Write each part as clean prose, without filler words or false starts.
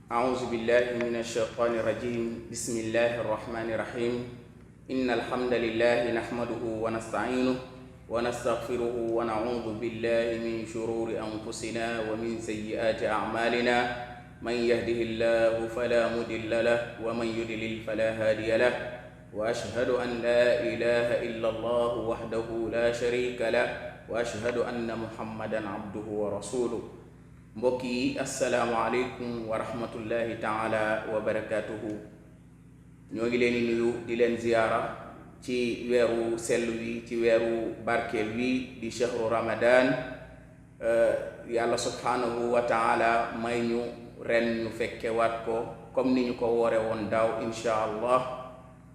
أعوذ بالله من الشيطان الرجيم. بسم الله الرحمن الرحيم. إن الحمد لله نحمده ونستعينه ونستغفره ونعوذ بالله من شرور أنفسنا ومن سيئات أعمالنا. من يهده الله فلا مضل له ومن يضلل فلا هادي له. وأشهد أن لا إله إلا الله وحده لا شريك له وأشهد أن محمدا عبده ورسوله. mbokk yi asalaamualeykum wa rahmatullahi taala wa barakatuhu. ñoo ngi leen di nuyu di leen ziyaara ci weeru sell wi, ci weeru barkeel wi di shahru ramadan. yàlla subhanahu wa taala may ñu ren ñu fekke waat ko comme ni ñu ko woore woon daaw insha allah.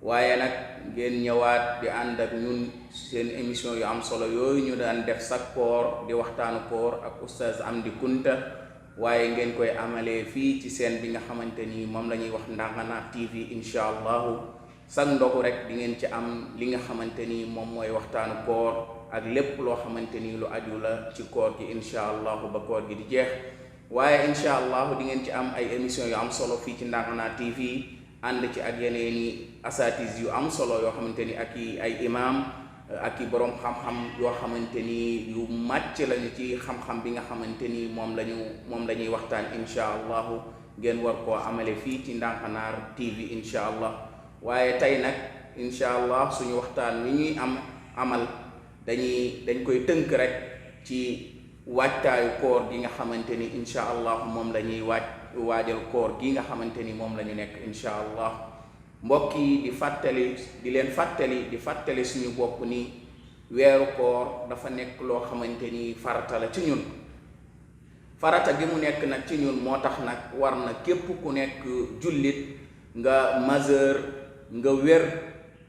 waaye nag ngeen ñëwaat di ànd ak ñun seen émission yu am solo yooyu ñu daan def sak koor di waxtaanu koor ak oustaz Amdy Kunta, waaye ngeen koy amalee fii ci seen bi nga xamante ni moom la ñuy wax Ndanghana TV insha allahu. sag ndogu rek di ngeen ci am li nga xamante ni moom mooy waxtaanu koor ak lépp loo xamante ni lu aju la ci koor gi insha allahu ba koor gi di jeex. waaye insha allahu di ngeen ci am ay émission yu am solo fii ci Ndanghana TV, ànd ci ak yeneeni asatis yu am solo yoo xamante ni ak ay imam ak i borom xam-xam yoo xamante ni yu màcc lañu ci xam-xam bi nga xamante ni moom la ñuy waxtaan insha allahu. ngeen war koo amale fii ci Ndanghana TV insha allah. waaye tey nag insha allah suñu waxtaan wi ñuy amal dañ koy tënk rek ci waajtaayu koor gi nga xamante ni insha allah moom la ñuy waajal koor gi nga xamante ni moom la ñu nekk insha allah. mbokk yi di leen fàttali suñu bopp ni weeru koor dafa nekk loo xamante ni farata la ci ñun. farata gi mu nekk nag ci ñun moo tax nag war na képp ku nekk jullit, nga majeur, nga wér,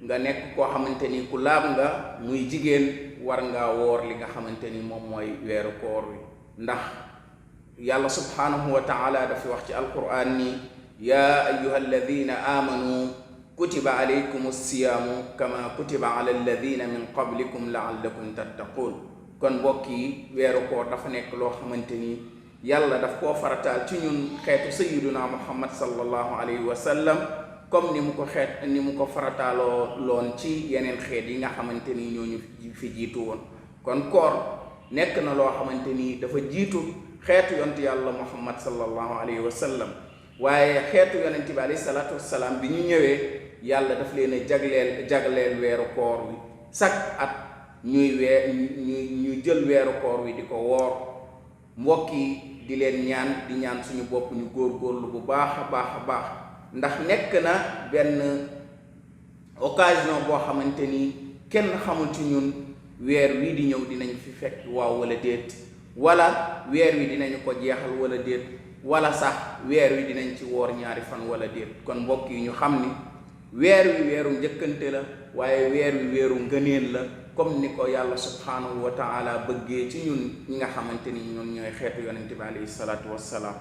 nga nekk koo xamante ni ku laab nga, muy jigéen, war ngaa woor li nga xamante ni moom mooy weeru koor wi. ndax yàlla subhanahu wa taala dafa wax ci alquran ni yaa ayuha alladina amanu kutiba alaykum alsiyaamu kama kutiba ala alladina min qablikum laallakum tattaqun. kon mbokk yi weeru koor dafa nekk loo xamante ni yàlla daf koo farataal ci ñun xeetu sayiduna muhammad sallallahu alayhi wa sallam, comme ni mu ko farataaloo loon ci yeneen xeet yi nga xamante ni ñooñu fi jiitu woon. kon koor nekk na loo xamante ni dafa jiitu xeetu yonent yàlla muhammad sallallahu alayhi wa sallam. waaye xeetu yonent bi alayhi salaatu wassalaam bi ñu ñëwee, yàlla daf leen a jagleel weeru koor wi. chaque at ñuy jël weeru koor wi di ko woor. mbokk yi di leen di ñaan suñu bopp ñu góorgóorlu bu baax a baax ndax nekk na benn occasion boo xamante ni kenn xamul ci ñun weer wi di ñëw dinañ fi fekk waaw wala déet, wala weer wi dinañu ko jeexal wala déet, wala sax weer wi dinañ ci woor ñaari fan wala déet. kon mbokk yi ñu xam ni weer wi weeru njëkkante la, waaye weer wi weeru ngëneel la, comme ni ko yàlla subhanahu wa taala bëggee ci ñun ñi nga xamante ni ñoom ñooy xeetu yonente bi alayhi salaatu wassalaam.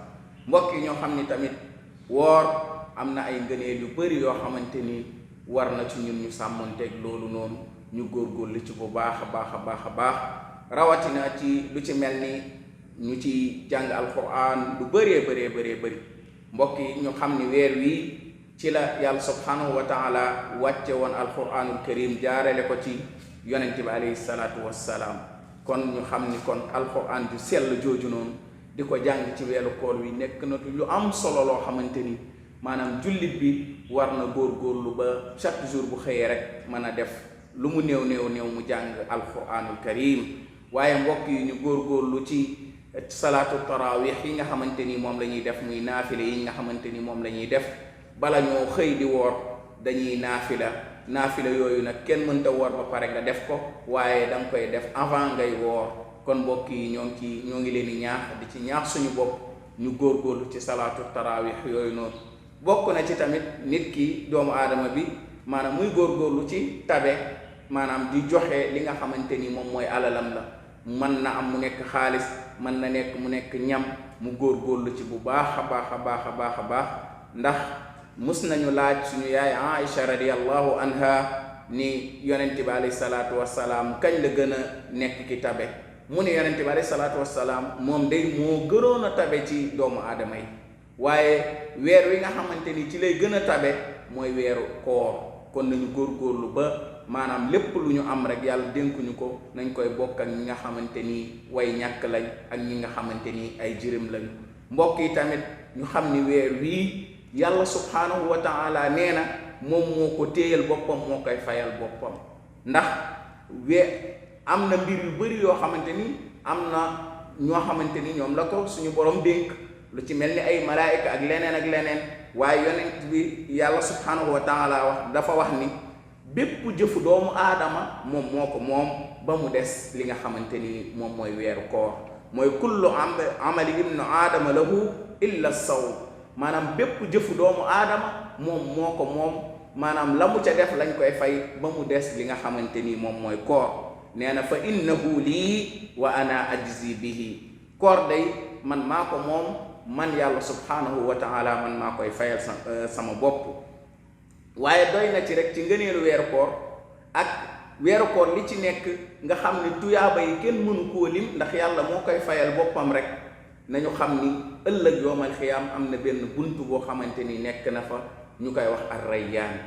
mbokk yi ñoo xam ni tamit woor am na ay ngëneel yu bari yoo xamante ni war na ci ñun ñu sàmmonteeg loolu noonu, ñu góorgóorlu ci bu baax a baax rawatina ci lu ci mel ni ñu ci jàng alquran lu bëree bëri. mbokk yi ñu xam ni weer wi ci la yàlla subhanahu wa taala wàcce woon alquranul karim jaarale ko ci yonente bi alayhi salaatu wassalaam. kon ñu xam ni kon alquran ju sell jooju noonu di ko jàng ci weeru koor wi nekk na lu am solo loo xamante ni maanaam jullit bi war na góorgóorlu ba chaque jour bu xëyee rek mën a def lu mu néew mu jàng alquranul karim. waaye mbokk yi ñu góorgóorlu ci salaatu tarawih yi nga xamante ni moom la ñuy def, muy naafila yi nga xamante ni moom la ñuy def bala ñoo xëy di woor. dañuy naafila yooyu nag kenn mënta woor ba pare nga def ko, waaye da nga koy def avant ngay woor. kon mbokk yi ñoo ngi leen di ci ñaax suñu bopp ñu góorgóorlu ci salaatu tarawih yooyu noonu. bokk na ci tamit nit ki, doomu aadama bi, maanaam muy góorgóorlu ci tabe, maanaam di joxe li nga xamante ni moom mooy alalam la. mën na am mu nekk xaalis, mën na nekk mu nekk ñam, mu góorgóorlu ci bu baax a baax. ndax mus nañu laaj suñu yaay Aïcha radiyallahu anha ni yonent bi alayhi salaatu wassalaam kañ la gën a nekk ki tabe. mu ne yonent bi alayhi salaatu wassalaam moom day moo gënoon a tabe ci doomu aadama yi. waaye weer wi nga xamante ni ci lay gën a tabe mooy weeru koor. kon nañu góorgóorlu ba maanaam lépp lu ñu am rek yàlla dénkuñu ko nañ koy bokk ak ñi nga xamante ni way ñàkk lañ ak ñi nga xamante ni ay jirim lañ. mbokk yi tamit ñu xam ni weer wii yàlla subhaanahu wa taala nee na moom moo ko téyal boppam moo koy fayal boppam, ndax am na mbir yu bari yoo xamante ni am na ñoo xamante ni ñoom la ko suñu borom dénk, lu ci mel ni ay malaayika ak leneen ak leneen. waaye yonent bi yàlla subhaanahu wa taala dafa wax ni bépp jëfu doomu aadama moom moo ko moom ba mu des li nga xamante ni moom mooy weeru koor. mooy kullu amali ibnu aadama lahu illa sawm, maanaam bépp jëfu doomu aadama moom moo ko moom, maanaam la mu ca def lañ koy fay ba mu des li nga xamante ni moom mooy koor. nee na fa innahu lii wa ana ajzi bihi, koor day man maa ko moom, man yàlla subhaanahu wa taala man maa koy fayal sama bopp. waaye doy na ci rek ci ngëneelu weeru koor ak weeru koor li ci nekk nga xam ni tuyaaba yi kenn mënu koo lim, ndax yàlla moo koy fayal boppam rek. nañu xam ni ëllëg yoomal xiyaam am na benn bunt boo xamante ni nekk na fa, ñu koy wax ar-rayyaan.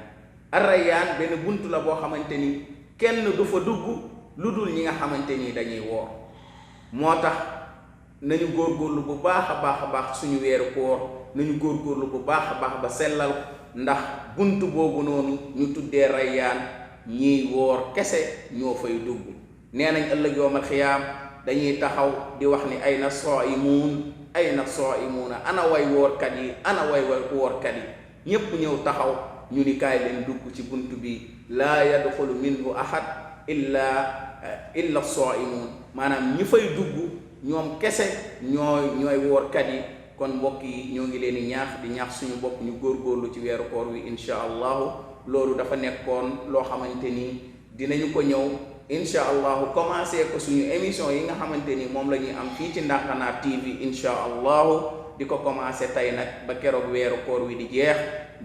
ar-rayyaan benn bunt la boo xamante ni kenn du fa dugg lu dul ñi nga xamante ni dañuy woor. moo tax nañu góorgóorlu bu baax a baax suñu weeru koor, nañu góorgóorlu bu baax a baax ba sellal, ndax bunt boobu noonu ñu tuddee rayyaan ñiy woor kese ñoo fay dugg. nee nañ ëllëg yoomal xiyaam dañuy taxaw di wax ni ayna saa'imuun ayna saa'imuuna, ana way woorkat yi, ana way woorkat yi. ñépp ñëw taxaw ñu ni kaay leen dugg ci bunt bi, laa yadxulu minhu ahad illa saa'imuun, maanaam ñi fay dugg ñoom kese ñooy woorkat yi. kon mbokk yi ñoo ngi leen di ñaax suñu bopp ñu góorgóorlu ci weeru koor wi insha allahu. loolu dafa nekkoon loo xamante ni dinañu ko ñëw insha allahu commencé ko suñu émission yi nga xamante ni moom la ñuy am fii ci Ndankanaar TV insha allahu, di ko commencé tey nag ba keroog weeru koor wi di jeex.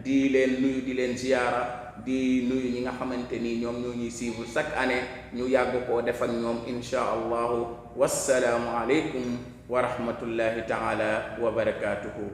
di leen nuyu di leen ziyaara, di nuyu ñi nga xamante ni ñoom ñoo ñuy suivre chaque année, ñu yàgg koo def ak ñoom insha allahu. wassalaamu aleykum wa rahmatullahi taala wa barakatuhu.